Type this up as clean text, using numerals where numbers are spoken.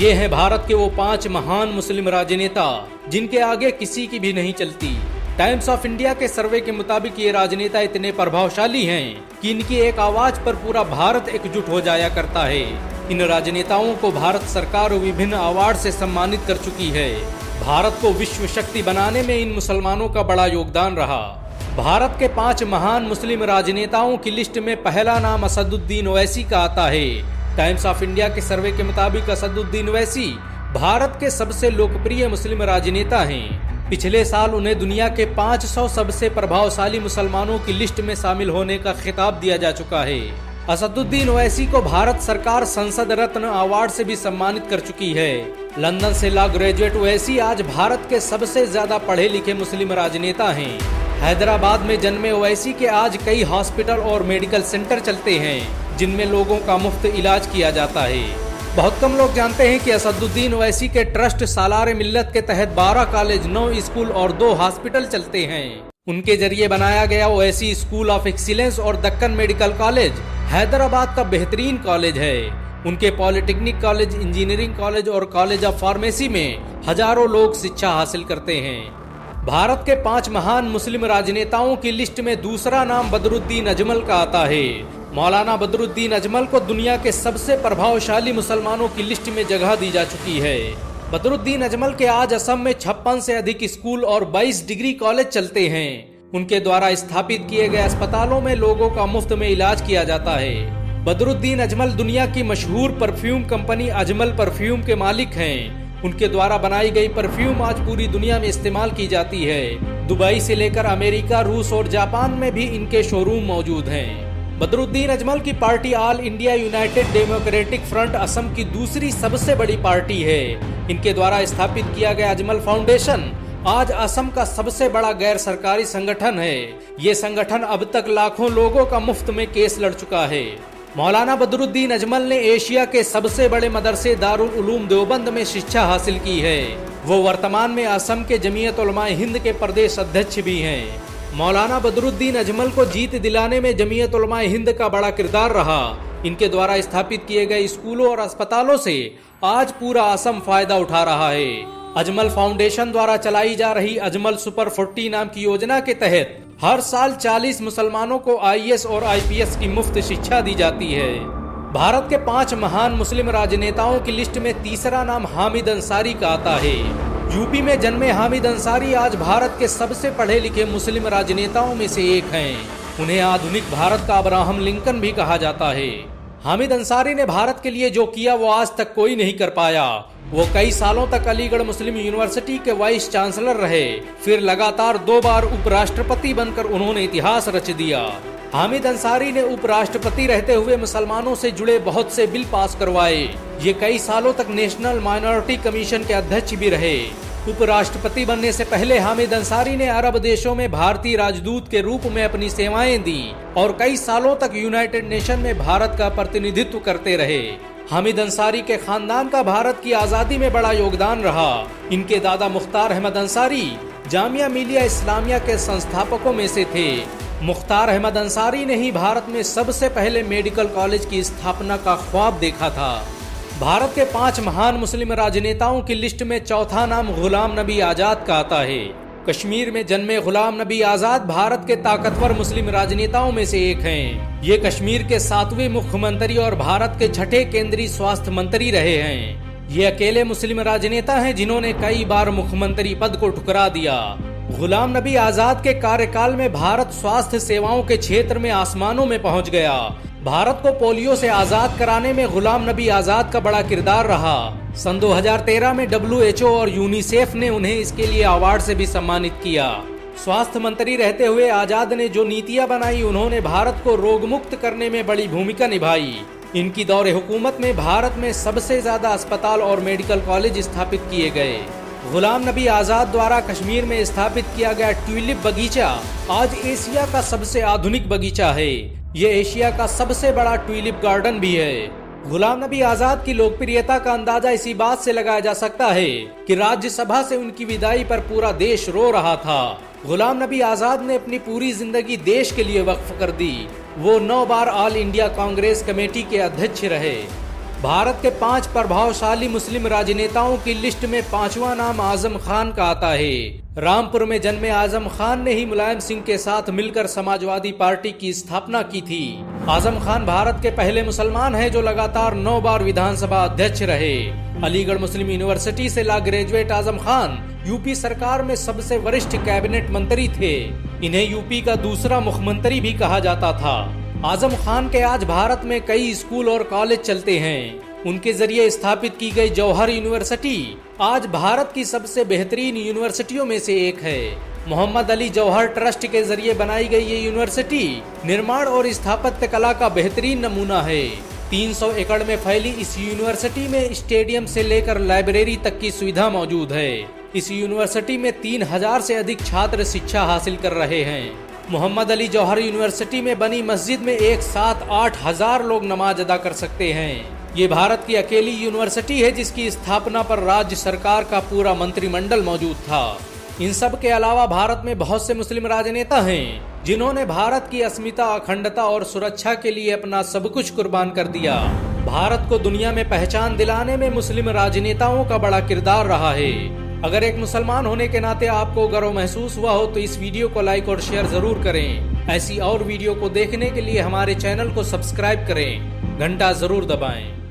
ये हैं भारत के वो 5 महान मुस्लिम राजनेता जिनके आगे किसी की भी नहीं चलती। टाइम्स ऑफ इंडिया के सर्वे के मुताबिक ये राजनेता इतने प्रभावशाली हैं कि इनकी एक आवाज पर पूरा भारत एकजुट हो जाया करता है। इन राजनेताओं को भारत सरकार विभिन्न अवार्ड से सम्मानित कर चुकी है। भारत को विश्व शक्ति बनाने में इन मुसलमानों का बड़ा योगदान रहा। भारत के 5 महान मुस्लिम राजनेताओं की लिस्ट में पहला नाम असदुद्दीन ओवैसी का आता है। टाइम्स ऑफ इंडिया के सर्वे के मुताबिक असदुद्दीन ओवैसी भारत के सबसे लोकप्रिय मुस्लिम राजनेता हैं। पिछले साल उन्हें दुनिया के 500 सबसे प्रभावशाली मुसलमानों की लिस्ट में शामिल होने का खिताब दिया जा चुका है। असदुद्दीन ओवैसी को भारत सरकार संसद रत्न अवार्ड से भी सम्मानित कर चुकी है। लंदन से लॉ ग्रेजुएट ओवैसी आज भारत के सबसे ज्यादा पढ़े लिखे मुस्लिम राजनेता हैं। हैदराबाद में जन्मे ओवैसी के आज कई हॉस्पिटल और मेडिकल सेंटर चलते हैं जिनमें लोगों का मुफ्त इलाज किया जाता है। बहुत कम लोग जानते हैं कि असदुद्दीन ओवैसी के ट्रस्ट सालार मिल्लत के तहत 12 कॉलेज, 9 स्कूल और 2 हॉस्पिटल चलते हैं। उनके जरिए बनाया गया ओवैसी स्कूल ऑफ एक्सीलेंस और दक्कन मेडिकल कॉलेज हैदराबाद का बेहतरीन कॉलेज है। उनके पॉलिटेक्निक कॉलेज, इंजीनियरिंग कॉलेज और कॉलेज ऑफ फार्मेसी में हजारों लोग शिक्षा हासिल करते हैं। भारत के 5 महान मुस्लिम राजनेताओं की लिस्ट में दूसरा नाम बदरुद्दीन अजमल का आता है। मौलाना बदरुद्दीन अजमल को दुनिया के सबसे प्रभावशाली मुसलमानों की लिस्ट में जगह दी जा चुकी है। बदरुद्दीन अजमल के आज असम में 56 से अधिक स्कूल और 22 डिग्री कॉलेज चलते हैं। उनके द्वारा स्थापित किए गए अस्पतालों में लोगों का मुफ्त में इलाज किया जाता है। बदरुद्दीन अजमल दुनिया की मशहूर परफ्यूम कंपनी अजमल परफ्यूम के मालिक हैं। उनके द्वारा बनाई गई परफ्यूम आज पूरी दुनिया में इस्तेमाल की जाती है। दुबई से लेकर अमेरिका, रूस और जापान में भी इनके शोरूम मौजूद हैं। बदरुद्दीन अजमल की party all India United democratic front Assam की दूसरी सबसे बड़ी पार्टी है। इनके द्वारा स्थापित किया गया अजमल फाउंडेशन आज असम का सबसे बड़ा गैर सरकारी संगठन है। ये संगठन अब तक लाखों लोगों का मुफ्त में केस लड़ चुका है। मौलाना बदरुद्दीन अजमल ने एशिया के सबसे बड़े मदरसे दारुल उलूम देवबंद में शिक्षा हासिल की है। वो वर्तमान में असम के जमीयत उलमाए हिंद के प्रदेश अध्यक्ष भी हैं। मौलाना बदरुद्दीन अजमल को जीत दिलाने में जमीयत उलमाए हिंद का बड़ा किरदार रहा। इनके द्वारा स्थापित किए गए स्कूलों और अस्पतालों से आज पूरा असम फायदा उठा रहा है। अजमल फाउंडेशन द्वारा चलाई जा रही अजमल सुपर 40 नाम की योजना के तहत हर साल 40 मुसलमानों को आईएएस और आईपीएस की मुफ्त शिक्षा दी जाती है। भारत के 5 महान मुस्लिम राजनेताओं की लिस्ट में तीसरा नाम हामिद अंसारी का आता है। यूपी में जन्मे हामिद अंसारी आज भारत के सबसे पढ़े लिखे मुस्लिम राजनेताओं में से एक हैं। उन्हें आधुनिक भारत का अब्राहम लिंकन भी कहा जाता है। हामिद अंसारी ने भारत के लिए जो किया वो आज तक कोई नहीं कर पाया। वो कई सालों तक अलीगढ़ मुस्लिम यूनिवर्सिटी के वाइस चांसलर रहे। फिर लगातार 2 बार उपराष्ट्रपति बनकर उन्होंने इतिहास रच दिया। हामिद अंसारी ने उपराष्ट्रपति रहते हुए मुसलमानों से जुड़े बहुत से बिल पास करवाए। ये कई सालों तक नेशनल माइनॉरिटी कमीशन के अध्यक्ष भी रहे। उपराष्ट्रपति बनने से पहले हामिद अंसारी ने अरब देशों में भारतीय राजदूत के रूप में अपनी सेवाएं दी और कई सालों तक यूनाइटेड नेशन में भारत का प्रतिनिधित्व करते रहे। हामिद अंसारी के खानदान का भारत की आजादी में बड़ा योगदान रहा। इनके दादा मुख्तार अहमद अंसारी जामिया मिलिया इस्लामिया के संस्थापकों में से थे। मुख्तार अहमद अंसारी ने ही भारत में सबसे पहले मेडिकल कॉलेज की स्थापना का ख्वाब देखा था। भारत के 5 महान मुस्लिम राजनेताओं की लिस्ट में चौथा नाम गुलाम नबी आजाद का आता है। कश्मीर में जन्मे गुलाम नबी आजाद भारत के ताकतवर मुस्लिम राजनेताओं में से एक हैं। ये कश्मीर के 7वें मुख्यमंत्री और भारत के 6ठे केंद्रीय स्वास्थ्य मंत्री रहे हैं। ये अकेले मुस्लिम राजनेता हैं जिन्होंने कई बार मुख्यमंत्री पद को ठुकरा दिया। गुलाम नबी आजाद के कार्यकाल में भारत स्वास्थ्य सेवाओं के क्षेत्र में आसमानों में पहुंच गया। भारत को पोलियो से आजाद कराने में गुलाम नबी आजाद का बड़ा किरदार रहा। सन 2013 में WHO और यूनिसेफ ने उन्हें इसके लिए अवार्ड से भी सम्मानित किया। स्वास्थ्य मंत्री रहते हुए आजाद ने जो नीतियां बनाई उन्होंने भारत को रोग मुक्त करने में बड़ी भूमिका निभाई। इनकी दौरे हुकूमत में भारत में सबसे ज्यादा अस्पताल और मेडिकल कॉलेज स्थापित किए गए। गुलाम नबी आजाद द्वारा कश्मीर में स्थापित किया गया ट्यूलिप बगीचा आज एशिया का सबसे आधुनिक बगीचा है। ये एशिया का सबसे बड़ा ट्यूलिप गार्डन भी है। गुलाम नबी आजाद की लोकप्रियता का अंदाजा इसी बात से लगाया जा सकता है कि राज्यसभा से उनकी विदाई पर पूरा देश रो रहा था। गुलाम नबी आजाद ने अपनी पूरी जिंदगी देश के लिए वक्फ कर दी। वो 9 बार ऑल इंडिया कांग्रेस कमेटी के अध्यक्ष रहे। भारत के 5 प्रभावशाली मुस्लिम राजनेताओं की लिस्ट में 5वां नाम आजम खान का आता है। रामपुर में जन्मे आजम खान ने ही मुलायम सिंह के साथ मिलकर समाजवादी पार्टी की स्थापना की थी। आजम खान भारत के पहले मुसलमान हैं जो लगातार 9 बार विधानसभा अध्यक्ष रहे। अलीगढ़ मुस्लिम यूनिवर्सिटी से law graduate Azam Khan UP सरकार में सबसे वरिष्ठ कैबिनेट मंत्री थे। इन्हें यूपी का दूसरा मुख्यमंत्री भी कहा जाता था। आजम खान के आज भारत में कई स्कूल और कॉलेज चलते हैं। उनके जरिए स्थापित की गई जौहर यूनिवर्सिटी आज भारत की सबसे बेहतरीन यूनिवर्सिटियों में से एक है। मोहम्मद अली जौहर ट्रस्ट के जरिए बनाई गई ये यूनिवर्सिटी निर्माण और स्थापत्य कला का बेहतरीन नमूना है। 300 एकड़ में फैली इस यूनिवर्सिटी में स्टेडियम से लेकर लाइब्रेरी तक की सुविधा मौजूद है। इस यूनिवर्सिटी में 3000 से अधिक छात्र शिक्षा हासिल कर रहे हैं। मोहम्मद अली जौहर यूनिवर्सिटी में बनी मस्जिद में एक साथ 8000 लोग नमाज अदा कर सकते हैं। ये भारत की अकेली यूनिवर्सिटी है जिसकी स्थापना पर राज्य सरकार का पूरा मंत्रिमंडल मौजूद था। इन सब के अलावा भारत में बहुत से मुस्लिम राजनेता हैं जिन्होंने भारत की अस्मिता, अखंडता और सुरक्षा के लिए अपना सब कुछ कुर्बान कर दिया। भारत को दुनिया में पहचान दिलाने में मुस्लिम राजनेताओं का बड़ा किरदार रहा है। अगर एक मुसलमान होने के नाते आपको गर्व महसूस हुआ हो तो इस वीडियो को लाइक और शेयर जरूर करें। ऐसी और वीडियो को देखने के लिए हमारे चैनल को सब्सक्राइब करें, घंटा जरूर दबाएं।